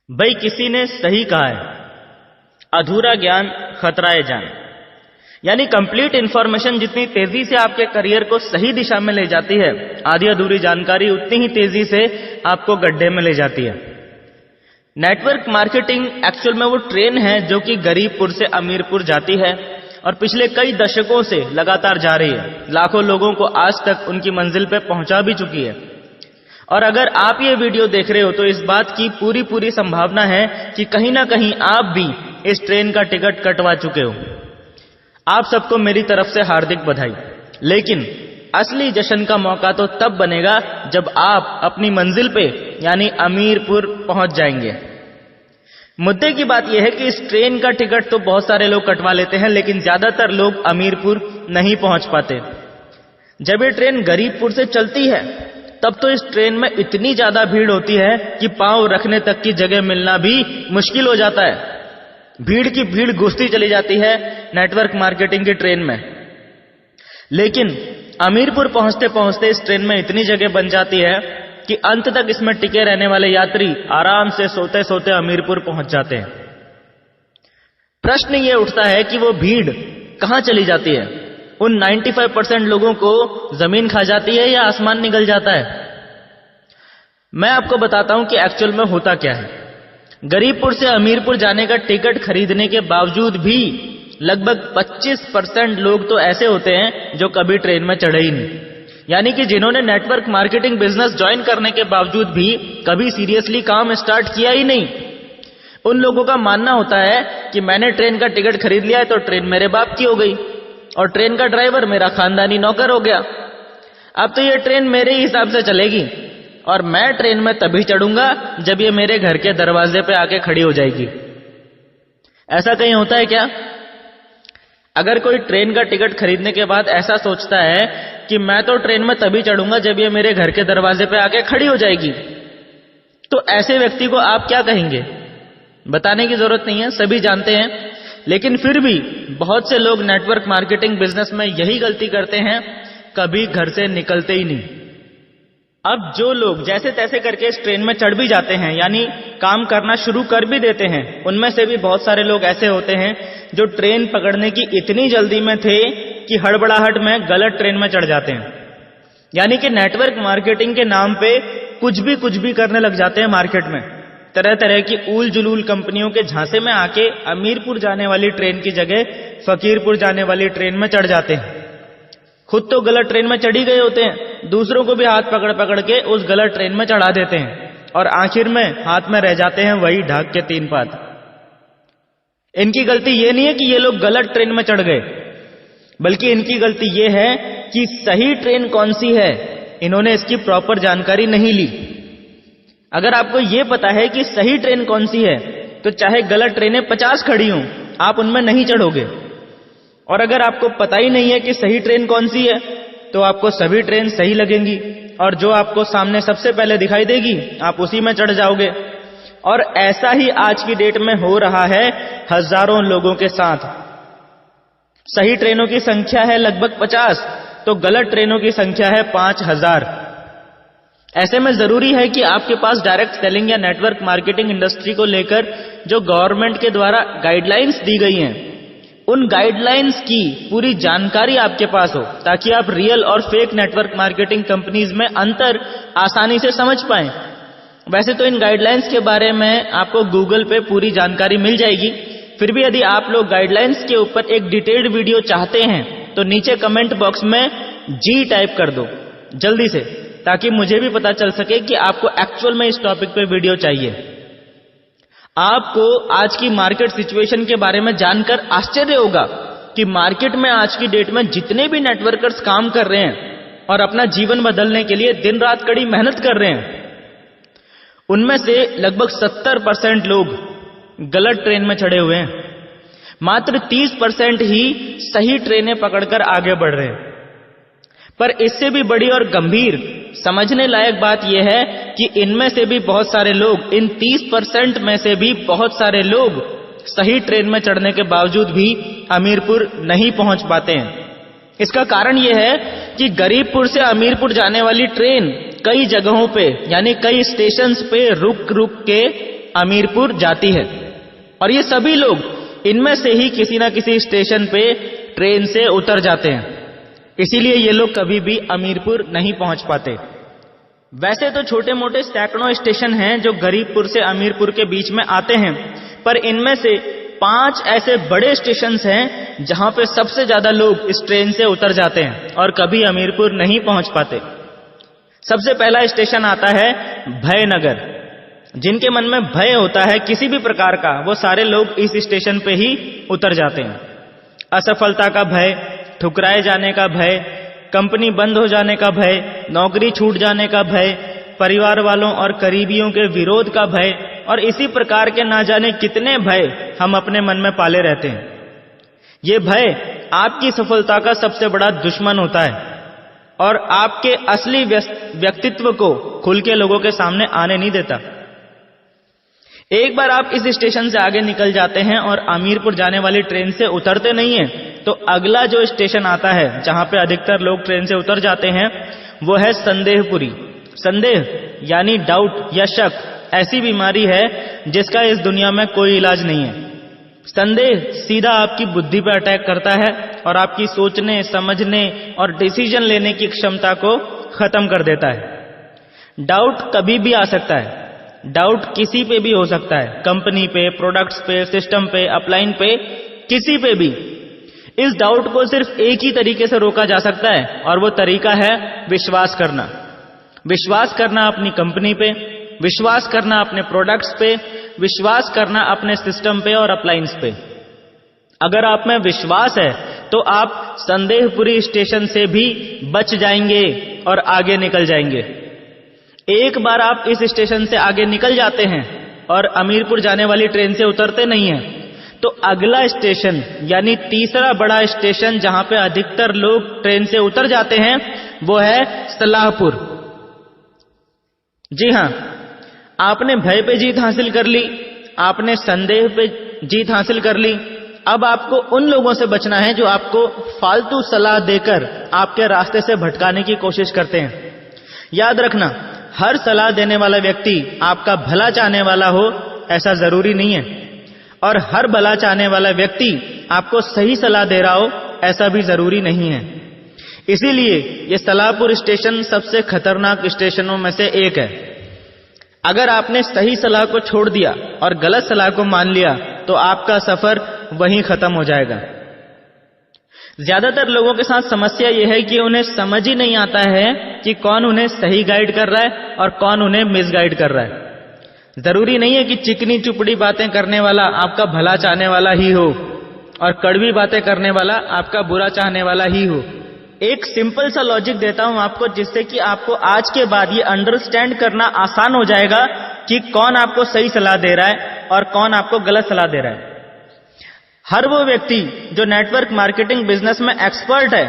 भाई किसी ने सही कहा है, अधूरा ज्ञान खतराए जान। यानी कंप्लीट इंफॉर्मेशन जितनी तेजी से आपके करियर को सही दिशा में ले जाती है, आधी अधूरी जानकारी उतनी ही तेजी से आपको गड्ढे में ले जाती है। नेटवर्क मार्केटिंग एक्चुअल में वो ट्रेन है जो कि गरीबपुर से अमीरपुर जाती है और पिछले कई दशकों से लगातार जा रही है। लाखों लोगों को आज तक उनकी मंजिल पे पहुंचा भी चुकी है। और अगर आप ये वीडियो देख रहे हो तो इस बात की पूरी संभावना है कि कहीं ना कहीं आप भी इस ट्रेन का टिकट कटवा चुके हो। आप सबको मेरी तरफ से हार्दिक बधाई। लेकिन असली जश्न का मौका तो तब बनेगा जब आप अपनी मंजिल पे यानी अमीरपुर पहुंच जाएंगे। मुद्दे की बात यह है कि इस ट्रेन का टिकट तो बहुत सारे लोग कटवा लेते हैं, लेकिन ज्यादातर लोग अमीरपुर नहीं पहुंच पाते। जब ये ट्रेन गरीबपुर से चलती है तब तो इस ट्रेन में इतनी ज्यादा भीड़ होती है कि पांव रखने तक की जगह मिलना भी मुश्किल हो जाता है। भीड़ की भीड़ घुसती चली जाती है नेटवर्क मार्केटिंग की ट्रेन में। लेकिन अमीरपुर पहुंचते पहुंचते इस ट्रेन में इतनी जगह बन जाती है कि अंत तक इसमें टिके रहने वाले यात्री आराम से सोते सोते अमीरपुर पहुंच जाते हैं। प्रश्न ये उठता है कि वो भीड़ कहां चली जाती है? उन 95% लोगों को जमीन खा जाती है या आसमान निगल जाता है? मैं आपको बताता हूं कि एक्चुअल में होता क्या है। गरीबपुर से अमीरपुर जाने का टिकट खरीदने के बावजूद भी लगभग 25% लोग तो ऐसे होते हैं जो कभी ट्रेन में चढ़े ही नहीं। यानी कि जिन्होंने नेटवर्क मार्केटिंग बिजनेस ज्वाइन करने के बावजूद भी कभी सीरियसली काम स्टार्ट किया ही नहीं। उन लोगों का मानना होता है कि मैंने ट्रेन का टिकट खरीद लिया है तो ट्रेन मेरे बाप की हो गई और ट्रेन का ड्राइवर मेरा खानदानी नौकर हो गया। अब तो ये ट्रेन मेरे हिसाब से चलेगी और मैं ट्रेन में तभी चढ़ूंगा जब ये मेरे घर के दरवाजे पे आके खड़ी हो जाएगी। ऐसा कहीं होता है क्या? अगर कोई ट्रेन का टिकट खरीदने के बाद ऐसा सोचता है कि मैं तो ट्रेन में तभी चढ़ूंगा जब ये मेरे घर के दरवाजे पे आके खड़ी हो जाएगी, तो ऐसे व्यक्ति को आप क्या कहेंगे? बताने की जरूरत नहीं है, सभी जानते हैं। लेकिन फिर भी बहुत से लोग नेटवर्क मार्केटिंग बिजनेस में यही गलती करते हैं, कभी घर से निकलते ही नहीं। अब जो लोग जैसे तैसे करके इस ट्रेन में चढ़ भी जाते हैं, यानी काम करना शुरू कर भी देते हैं, उनमें से भी बहुत सारे लोग ऐसे होते हैं जो ट्रेन पकड़ने की इतनी जल्दी में थे कि हड़बड़ाहट में गलत ट्रेन में चढ़ जाते हैं। यानी कि नेटवर्क मार्केटिंग के नाम पे कुछ भी करने लग जाते हैं मार्केट में। तरह तरह की ऊल जुलूल कंपनियों के झांसे में आके अमीरपुर जाने वाली ट्रेन की जगह फकीरपुर जाने वाली ट्रेन में चढ़ जाते हैं। खुद तो गलत ट्रेन में चढ़ी गए होते हैं, दूसरों को भी हाथ पकड़ के उस गलत ट्रेन में चढ़ा देते हैं और आखिर में हाथ में रह जाते हैं वही ढाक के 3 पात। इनकी गलती ये नहीं है कि ये लोग गलत ट्रेन में चढ़ गए, बल्कि इनकी गलती ये है कि सही ट्रेन कौन सी है, इन्होंने इसकी प्रॉपर जानकारी नहीं ली। अगर आपको ये पता है कि सही ट्रेन कौन सी है तो चाहे गलत ट्रेनें 50 खड़ी हों, आप उनमें नहीं चढ़ोगे। और अगर आपको पता ही नहीं है कि सही ट्रेन कौन सी है तो आपको सभी ट्रेन सही लगेंगी और जो आपको सामने सबसे पहले दिखाई देगी आप उसी में चढ़ जाओगे। और ऐसा ही आज की डेट में हो रहा है हजारों लोगों के साथ। सही ट्रेनों की संख्या है लगभग 50 तो गलत ट्रेनों की संख्या है 5000। ऐसे में जरूरी है कि आपके पास डायरेक्ट सेलिंग या नेटवर्क मार्केटिंग इंडस्ट्री को लेकर जो गवर्नमेंट के द्वारा गाइडलाइंस दी गई हैं, उन गाइडलाइंस की पूरी जानकारी आपके पास हो, ताकि आप रियल और फेक नेटवर्क मार्केटिंग कंपनीज में अंतर आसानी से समझ पाएं। वैसे तो इन गाइडलाइंस के बारे में आपको गूगल पे पूरी जानकारी मिल जाएगी, फिर भी यदि आप लोग गाइडलाइंस के ऊपर एक डिटेल्ड वीडियो चाहते हैं तो नीचे कमेंट बॉक्स में जी टाइप कर दो जल्दी से, ताकि मुझे भी पता चल सके कि आपको एक्चुअल में इस टॉपिक पे वीडियो चाहिए। आपको आज की मार्केट सिचुएशन के बारे में जानकर आश्चर्य होगा कि मार्केट में आज की डेट में जितने भी नेटवर्कर्स काम कर रहे हैं और अपना जीवन बदलने के लिए दिन रात कड़ी मेहनत कर रहे हैं, उनमें से लगभग 70% लोग गलत ट्रेन में चढ़े हुए हैं। मात्र 30% ही सही ट्रेनें पकड़कर आगे बढ़ रहे हैं। पर इससे भी बड़ी और गंभीर समझने लायक बात यह है कि इनमें से भी बहुत सारे लोग, इन 30% में से भी बहुत सारे लोग सही ट्रेन में चढ़ने के बावजूद भी अमीरपुर नहीं पहुंच पाते हैं। इसका कारण यह है कि गरीबपुर से अमीरपुर जाने वाली ट्रेन कई जगहों पे यानी कई स्टेशंस पे रुक के अमीरपुर जाती है। और ये सभी लोग इनमें से ही किसी ना किसी स्टेशन पे ट्रेन से उतर जाते हैं, इसीलिए ये लोग कभी भी अमीरपुर नहीं पहुंच पाते। वैसे तो छोटे मोटे सैकड़ों स्टेशन हैं जो गरीबपुर से अमीरपुर के बीच में आते हैं, पर इनमें से 5 ऐसे बड़े स्टेशन हैं जहां पे सबसे ज्यादा लोग इस ट्रेन से उतर जाते हैं और कभी अमीरपुर नहीं पहुंच पाते। सबसे पहला स्टेशन आता है भयनगर। जिनके मन में भय होता है किसी भी प्रकार का, वो सारे लोग इस स्टेशन पे ही उतर जाते हैं। असफलता का भय, ठुकराए जाने का भय, कंपनी बंद हो जाने का भय, नौकरी छूट जाने का भय, परिवार वालों और करीबियों के विरोध का भय, और इसी प्रकार के ना जाने कितने भय हम अपने मन में पाले रहते हैं। ये भय आपकी सफलता का सबसे बड़ा दुश्मन होता है और आपके असली व्यक्तित्व को खुल के लोगों के सामने आने नहीं देता। एक बार आप इस स्टेशन से आगे निकल जाते हैं और अमीरपुर जाने वाली ट्रेन से उतरते नहीं हैं, तो अगला जो स्टेशन आता है जहां पे अधिकतर लोग ट्रेन से उतर जाते हैं वो है संदेहपुरी। संदेह यानी डाउट या शक ऐसी बीमारी है जिसका इस दुनिया में कोई इलाज नहीं है। संदेह सीधा आपकी बुद्धि पर अटैक करता है और आपकी सोचने, समझने और डिसीजन लेने की क्षमता को खत्म कर देता है। डाउट कभी भी आ सकता है, डाउट किसी पे भी हो सकता है, कंपनी पे, प्रोडक्ट्स पे, सिस्टम पे, अपलाइन पे, किसी पे भी। इस डाउट को सिर्फ एक ही तरीके से रोका जा सकता है और वो तरीका है विश्वास करना। विश्वास करना अपनी कंपनी पे, विश्वास करना अपने प्रोडक्ट्स पे, विश्वास करना अपने सिस्टम पे और अपलाइंस पे। अगर आप में विश्वास है तो आप संदेहपुरी स्टेशन से भी बच जाएंगे और आगे निकल जाएंगे। एक बार आप इस स्टेशन से आगे निकल जाते हैं और अमीरपुर जाने वाली ट्रेन से उतरते नहीं हैं, तो अगला स्टेशन यानी तीसरा बड़ा स्टेशन जहां पे अधिकतर लोग ट्रेन से उतर जाते हैं वो है सलाहपुर। जी हां, आपने भय पे जीत हासिल कर ली, आपने संदेह पे जीत हासिल कर ली। अब आपको उन लोगों से बचना है जो आपको फालतू सलाह देकर आपके रास्ते से भटकाने की कोशिश करते हैं। याद रखना, हर सलाह देने वाला व्यक्ति आपका भला चाहने वाला हो ऐसा जरूरी नहीं है, और हर भला चाहने वाला व्यक्ति आपको सही सलाह दे रहा हो ऐसा भी जरूरी नहीं है। इसीलिए ये सलाहपुर स्टेशन सबसे खतरनाक स्टेशनों में से एक है। अगर आपने सही सलाह को छोड़ दिया और गलत सलाह को मान लिया तो आपका सफर वहीं खत्म हो जाएगा। ज्यादातर लोगों के साथ समस्या यह है कि उन्हें समझ ही नहीं आता है कि कौन उन्हें सही गाइड कर रहा है और कौन उन्हें मिसगाइड कर रहा है। जरूरी नहीं है कि चिकनी चुपड़ी बातें करने वाला आपका भला चाहने वाला ही हो और कड़वी बातें करने वाला आपका बुरा चाहने वाला ही हो। एक सिंपल सा लॉजिक देता हूं आपको, जिससे कि आपको आज के बाद ये अंडरस्टैंड करना आसान हो जाएगा कि कौन आपको सही सलाह दे रहा है और कौन आपको गलत सलाह दे रहा है। हर वो व्यक्ति जो नेटवर्क मार्केटिंग बिजनेस में एक्सपर्ट है,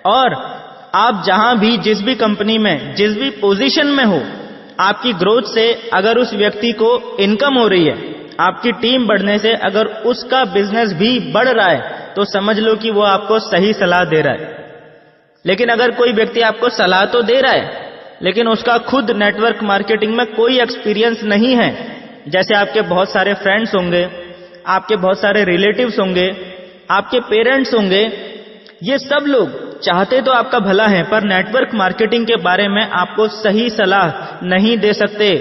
और आप जहां भी, जिस भी कंपनी में, जिस भी पोजीशन में हो, आपकी ग्रोथ से अगर उस व्यक्ति को इनकम हो रही है, आपकी टीम बढ़ने से अगर उसका बिजनेस भी बढ़ रहा है, तो समझ लो कि वो आपको सही सलाह दे रहा है। लेकिन अगर कोई व्यक्ति आपको सलाह तो दे रहा है लेकिन उसका खुद नेटवर्क मार्केटिंग में कोई एक्सपीरियंस नहीं है, जैसे आपके बहुत सारे फ्रेंड्स होंगे, आपके बहुत सारे रिलेटिव्स होंगे, आपके पेरेंट्स होंगे, ये सब लोग चाहते तो आपका भला है पर नेटवर्क मार्केटिंग के बारे में आपको सही सलाह नहीं दे सकते।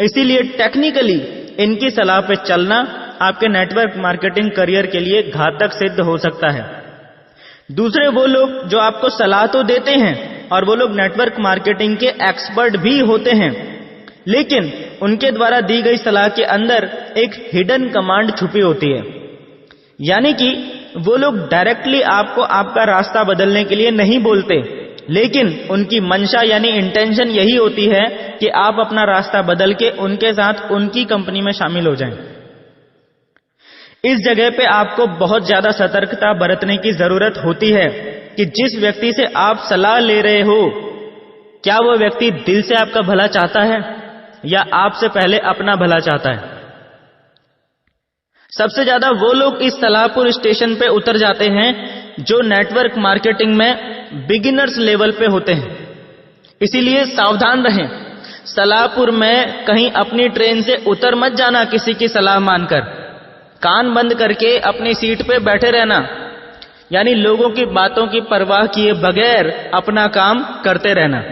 इसीलिए टेक्निकली इनकी सलाह पे चलना आपके नेटवर्क मार्केटिंग करियर के लिए घातक सिद्ध हो सकता है। दूसरे वो लोग जो आपको सलाह तो देते हैं और वो लोग नेटवर्क मार्केटिंग के एक्सपर्ट भी होते हैं, लेकिन उनके द्वारा दी गई सलाह के अंदर एक हिडन कमांड छुपी होती है। यानी कि वो लोग डायरेक्टली आपको आपका रास्ता बदलने के लिए नहीं बोलते, लेकिन उनकी मंशा यानी इंटेंशन यही होती है कि आप अपना रास्ता बदल के उनके साथ उनकी कंपनी में शामिल हो जाएं। इस जगह पे आपको बहुत ज्यादा सतर्कता बरतने की जरूरत होती है कि जिस व्यक्ति से आप सलाह ले रहे हो, क्या वो व्यक्ति दिल से आपका भला चाहता है या आपसे पहले अपना भला चाहता है। सबसे ज्यादा वो लोग इस सलाहपुर स्टेशन पे उतर जाते हैं जो नेटवर्क मार्केटिंग में बिगिनर्स लेवल पे होते हैं। इसीलिए सावधान रहें। सलाहपुर में कहीं अपनी ट्रेन से उतर मत जाना किसी की सलाह मानकर। कान बंद करके अपनी सीट पे बैठे रहना, यानी लोगों की बातों की परवाह किए बगैर अपना काम करते रहना।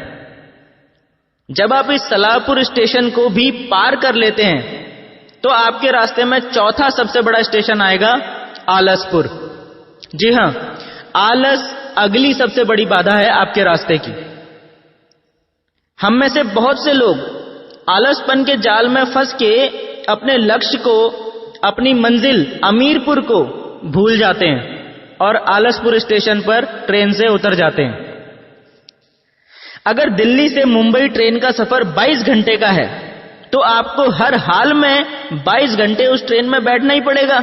जब आप इस सलाहपुर स्टेशन को भी पार कर लेते हैं तो आपके रास्ते में चौथा सबसे बड़ा स्टेशन आएगा आलसपुर। जी हां, आलस अगली सबसे बड़ी बाधा है आपके रास्ते की। हम में से बहुत से लोग आलसपन के जाल में फंस के अपने लक्ष्य को, अपनी मंजिल अमीरपुर को भूल जाते हैं और आलसपुर स्टेशन पर ट्रेन से उतर जाते हैं। अगर दिल्ली से मुंबई ट्रेन का सफर 22 घंटे का है तो आपको हर हाल में 22 घंटे उस ट्रेन में बैठना ही पड़ेगा।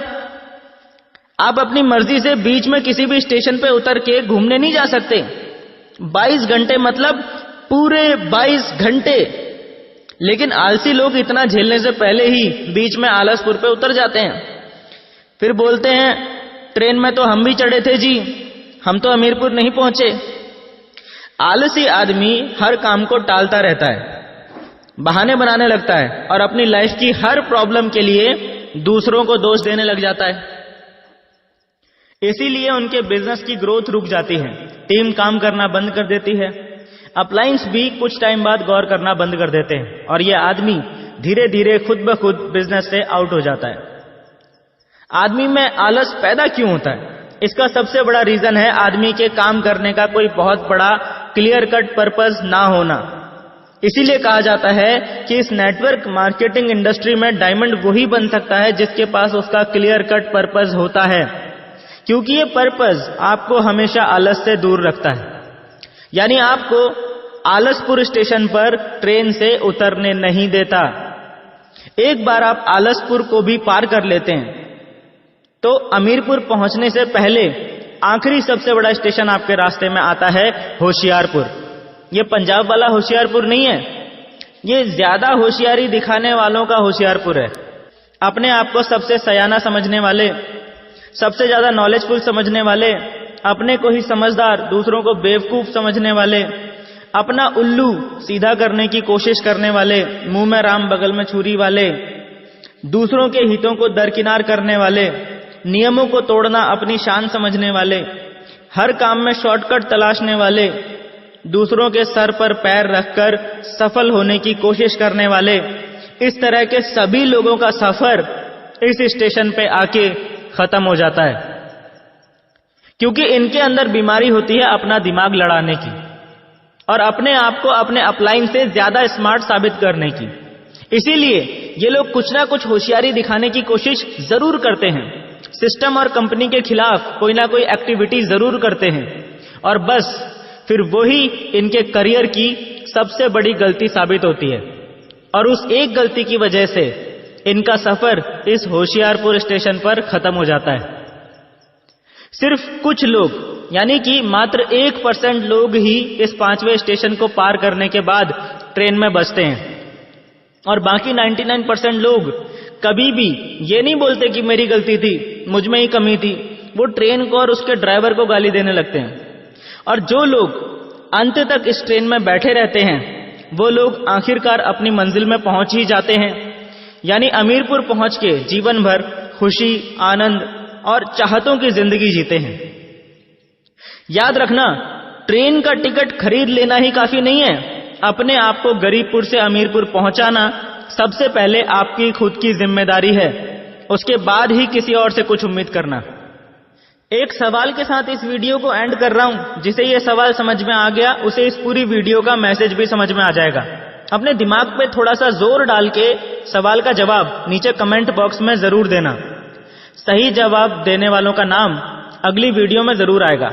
आप अपनी मर्जी से बीच में किसी भी स्टेशन पे उतर के घूमने नहीं जा सकते। 22 घंटे मतलब पूरे 22 घंटे। लेकिन आलसी लोग इतना झेलने से पहले ही बीच में आलसपुर पे उतर जाते हैं। फिर बोलते हैं ट्रेन में तो हम भी चढ़े थे जी, हम तो अमीरपुर नहीं पहुंचे। आलसी आदमी हर काम को टालता रहता है, बहाने बनाने लगता है और अपनी लाइफ की हर प्रॉब्लम के लिए दूसरों को दोष देने लग जाता है। इसीलिए उनके बिजनेस की ग्रोथ रुक जाती है, टीम काम करना बंद कर देती है, अपलायंस भी कुछ टाइम बाद गौर करना बंद कर देते हैं और यह आदमी धीरे धीरे खुद ब खुद बिजनेस से आउट हो जाता है। आदमी में आलस पैदा क्यों होता है? इसका सबसे बड़ा रीजन है आदमी के काम करने का कोई बहुत बड़ा क्लियर कट पर्पस ना होना। इसीलिए कहा जाता है कि इस नेटवर्क मार्केटिंग इंडस्ट्री में डायमंड वही बन सकता है जिसके पास उसका क्लियर कट पर्पस होता है, क्योंकि ये पर्पस आपको हमेशा आलस से दूर रखता है। यानी आपको आलसपुर स्टेशन पर ट्रेन से उतरने नहीं देता। एक बार आप आलसपुर को भी पार कर लेते हैं तो अमीरपुर पहुंचने से पहले आखिरी सबसे बड़ा स्टेशन आपके रास्ते में आता है होशियारपुर। ये पंजाब वाला होशियारपुर नहीं है, ये ज्यादा होशियारी दिखाने वालों का होशियारपुर है। अपने आप को सबसे सयाना समझने वाले, सबसे ज्यादा नॉलेजफुल समझने वाले, अपने को ही समझदार दूसरों को बेवकूफ समझने वाले, अपना उल्लू सीधा करने की कोशिश करने वाले, मुंह में राम बगल में छुरी वाले, दूसरों के हितों को दरकिनार करने वाले, नियमों को तोड़ना अपनी शान समझने वाले, हर काम में शॉर्टकट तलाशने वाले, दूसरों के सर पर पैर रखकर सफल होने की कोशिश करने वाले, इस तरह के सभी लोगों का सफर इस स्टेशन पे आके खत्म हो जाता है, क्योंकि इनके अंदर बीमारी होती है अपना दिमाग लड़ाने की और अपने आप को अपने अपलाइन से ज्यादा स्मार्ट साबित करने की। इसीलिए ये लोग कुछ ना कुछ होशियारी दिखाने की कोशिश जरूर करते हैं, सिस्टम और कंपनी के खिलाफ कोई ना कोई एक्टिविटी जरूर करते हैं और बस फिर वही इनके करियर की सबसे बड़ी गलती साबित होती है और उस एक गलती की वजह से इनका सफर इस होशियारपुर स्टेशन पर खत्म हो जाता है। सिर्फ कुछ लोग यानी कि मात्र 1% लोग ही इस 5वें स्टेशन को पार करने के बाद ट्रेन में बसते हैं और बाकी 99% लोग कभी भी ये नहीं बोलते कि मेरी गलती थी, मुझ में ही कमी थी। वो ट्रेन को और उसके ड्राइवर को गाली देने लगते हैं। और जो लोग अंत तक इस ट्रेन में बैठे रहते हैं वो लोग आखिरकार अपनी मंजिल में पहुंच ही जाते हैं, यानी अमीरपुर पहुंच के जीवन भर खुशी, आनंद और चाहतों की जिंदगी जीते हैं। याद रखना, ट्रेन का टिकट खरीद लेना ही काफी नहीं है। अपने आप को गरीबपुर से अमीरपुर पहुंचाना सबसे पहले आपकी खुद की जिम्मेदारी है, उसके बाद ही किसी और से कुछ उम्मीद करना। एक सवाल के साथ इस वीडियो को एंड कर रहा हूं। जिसे ये सवाल समझ में आ गया उसे इस पूरी वीडियो का मैसेज भी समझ में आ जाएगा। अपने दिमाग पे थोड़ा सा जोर डाल के सवाल का जवाब नीचे कमेंट बॉक्स में जरूर देना। सही जवाब देने वालों का नाम अगली वीडियो में जरूर आएगा।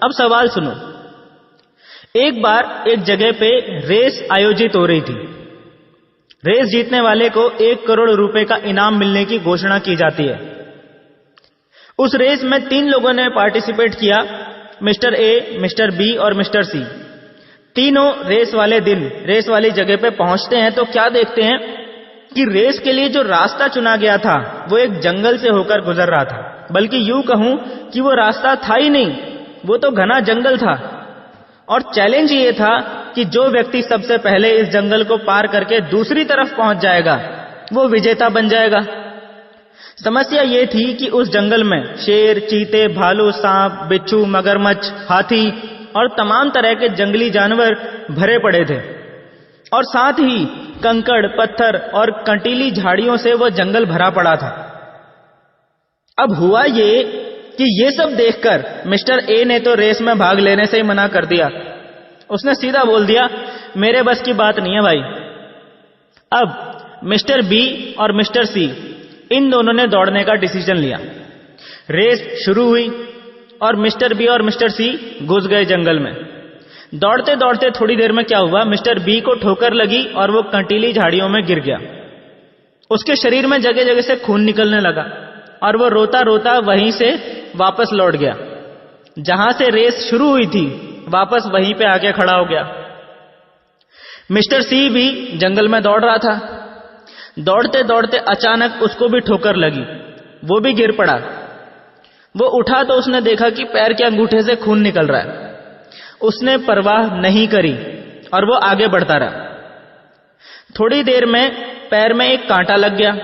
अब सवाल सुनो। एक बार एक जगह पे रेस आयोजित हो रही थी। रेस जीतने वाले को 1 करोड़ रुपए का इनाम मिलने की घोषणा की जाती है। उस रेस में 3 लोगों ने पार्टिसिपेट किया, मिस्टर ए, मिस्टर बी और मिस्टर सी। तीनों रेस वाले दिन रेस वाली जगह पे पहुंचते हैं तो क्या देखते हैं कि रेस के लिए जो रास्ता चुना गया था वो एक जंगल से होकर गुजर रहा था। बल्कि यूं कहूं कि वो रास्ता था ही नहीं, वो तो घना जंगल था। और चैलेंज ये था कि जो व्यक्ति सबसे पहले इस जंगल को पार करके दूसरी तरफ पहुंच जाएगा वो विजेता बन जाएगा। समस्या ये थी कि उस जंगल में शेर, चीते, भालू, सांप, बिच्छू, मगरमच्छ, हाथी और तमाम तरह के जंगली जानवर भरे पड़े थे और साथ ही कंकड़, पत्थर और कंटीली झाड़ियों से वो जंगल भरा पड़ा था। अब हुआ ये कि ये सब देखकर मिस्टर ए ने तो रेस में भाग लेने से ही मना कर दिया। उसने सीधा बोल दिया, मेरे बस की बात नहीं है भाई। अब मिस्टर बी और मिस्टर सी इन दोनों ने दौड़ने का डिसीजन लिया। रेस शुरू हुई और मिस्टर बी और मिस्टर सी घुस गए जंगल में। दौड़ते दौड़ते थोड़ी देर में क्या हुआ, मिस्टर बी को ठोकर लगी और वो कंटीली झाड़ियों में गिर गया। उसके शरीर में जगह जगह से खून निकलने लगा और वो रोता रोता वहीं से वापस लौट गया। जहां से रेस शुरू हुई थी वापस वहीं पे आके खड़ा हो गया। मिस्टर सी भी जंगल में दौड़ रहा था। दौड़ते दौड़ते अचानक उसको भी ठोकर लगी, वो भी गिर पड़ा। वो उठा तो उसने देखा कि पैर के अंगूठे से खून निकल रहा है। उसने परवाह नहीं करी और वो आगे बढ़ता रहा। थोड़ी देर में पैर में एक कांटा लग गया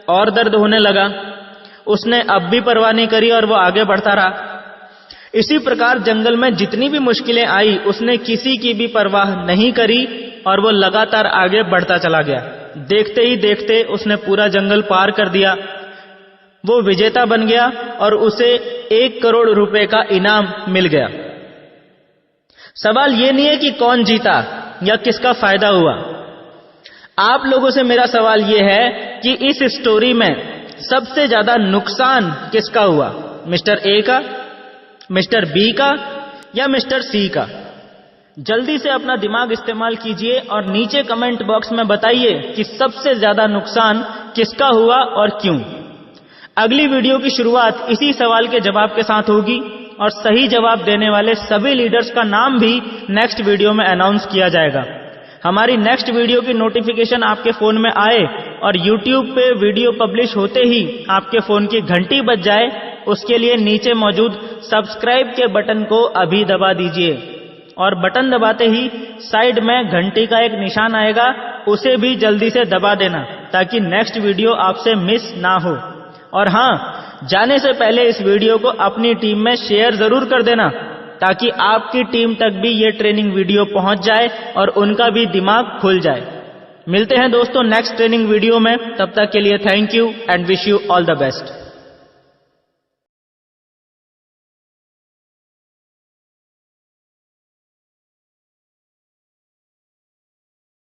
और दर्द होने लगा। उसने अब भी परवाह नहीं करी और वो आगे बढ़ता रहा। इसी प्रकार जंगल में जितनी भी मुश्किलें आई उसने किसी की भी परवाह नहीं करी और वो लगातार आगे बढ़ता चला गया। देखते ही देखते उसने पूरा जंगल पार कर दिया। वो विजेता बन गया और उसे 1 करोड़ रुपए का इनाम मिल गया। सवाल ये नहीं है कि कौन जीता या किसका फायदा हुआ। आप लोगों से मेरा सवाल ये है कि इस स्टोरी में सबसे ज्यादा नुकसान किसका हुआ, मिस्टर ए का, मिस्टर बी का या मिस्टर सी का? जल्दी से अपना दिमाग इस्तेमाल कीजिए और नीचे कमेंट बॉक्स में बताइए कि सबसे ज्यादा नुकसान किसका हुआ और क्यों। अगली वीडियो की शुरुआत इसी सवाल के जवाब के साथ होगी और सही जवाब देने वाले सभी लीडर्स का नाम भी नेक्स्ट वीडियो में अनाउंस किया जाएगा। हमारी नेक्स्ट वीडियो की नोटिफिकेशन आपके फोन में आए और YouTube पे वीडियो पब्लिश होते ही आपके फोन की घंटी बज जाए, उसके लिए नीचे मौजूद सब्सक्राइब के बटन को अभी दबा दीजिए और बटन दबाते ही साइड में घंटी का एक निशान आएगा, उसे भी जल्दी से दबा देना ताकि नेक्स्ट वीडियो आपसे मिस ना हो। और हां, जाने से पहले इस वीडियो को अपनी टीम में शेयर जरूर कर देना ताकि आपकी टीम तक भी ये ट्रेनिंग वीडियो पहुंच जाए और उनका भी दिमाग खुल जाए। मिलते हैं दोस्तों नेक्स्ट ट्रेनिंग वीडियो में, तब तक के लिए thank you and wish you all the best.